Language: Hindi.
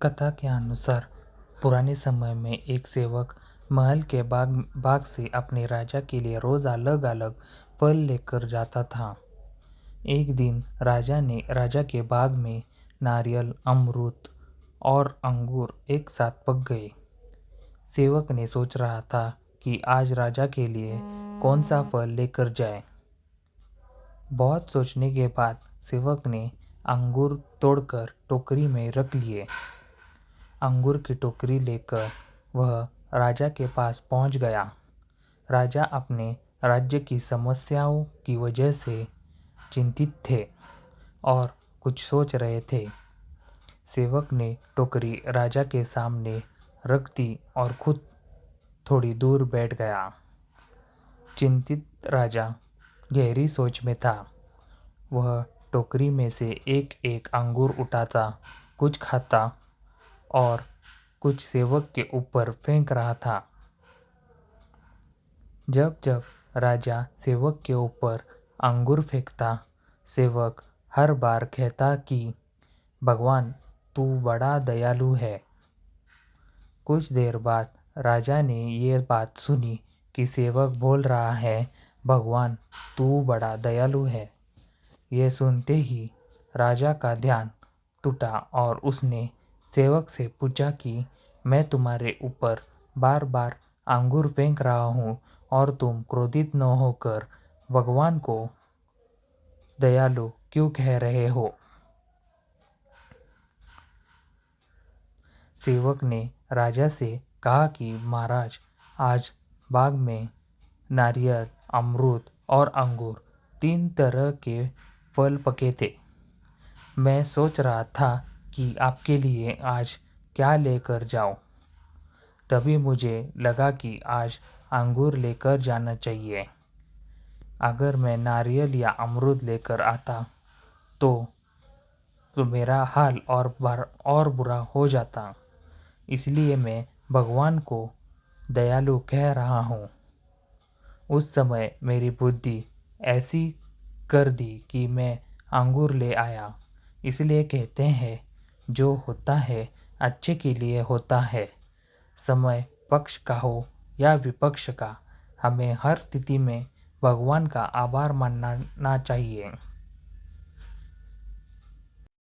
कथा के अनुसार पुराने समय में एक सेवक महल के बाग से अपने राजा के लिए रोज अलग अलग फल लेकर जाता था। एक दिन राजा के बाग में नारियल, अमरूद और अंगूर एक साथ पक गए। सेवक ने सोच रहा था कि आज राजा के लिए कौन सा फल लेकर जाए। बहुत सोचने के बाद सेवक ने अंगूर तोड़कर टोकरी में रख लिए। अंगूर की टोकरी लेकर वह राजा के पास पहुंच गया। राजा अपने राज्य की समस्याओं की वजह से चिंतित थे और कुछ सोच रहे थे। सेवक ने टोकरी राजा के सामने रख दी और खुद थोड़ी दूर बैठ गया। चिंतित राजा गहरी सोच में था। वह टोकरी में से एक एक अंगूर उठाता, कुछ खाता और कुछ सेवक के ऊपर फेंक रहा था। जब जब राजा सेवक के ऊपर अंगूर फेंकता, सेवक हर बार कहता कि भगवान, तू बड़ा दयालु है। कुछ देर बाद राजा ने ये बात सुनी कि सेवक बोल रहा है, भगवान तू बड़ा दयालु है। ये सुनते ही राजा का ध्यान टूटा और उसने सेवक से पूछा कि मैं तुम्हारे ऊपर बार बार अंगूर फेंक रहा हूँ और तुम क्रोधित न होकर भगवान को दयालु क्यों कह रहे हो। सेवक ने राजा से कहा कि महाराज, आज बाग में नारियल, अमरूद और अंगूर 3 तरह के फल पके थे। मैं सोच रहा था कि आपके लिए आज क्या लेकर जाऊं। तभी मुझे लगा कि आज अंगूर लेकर जाना चाहिए। अगर मैं नारियल या अमरूद लेकर आता तो मेरा हाल और बुरा हो जाता। इसलिए मैं भगवान को दयालु कह रहा हूँ। उस समय मेरी बुद्धि ऐसी कर दी कि मैं अंगूर ले आया। इसलिए कहते हैं, जो होता है अच्छे के लिए होता है। समय पक्ष का हो या विपक्ष का, हमें हर स्थिति में भगवान का आभार मानना चाहिए।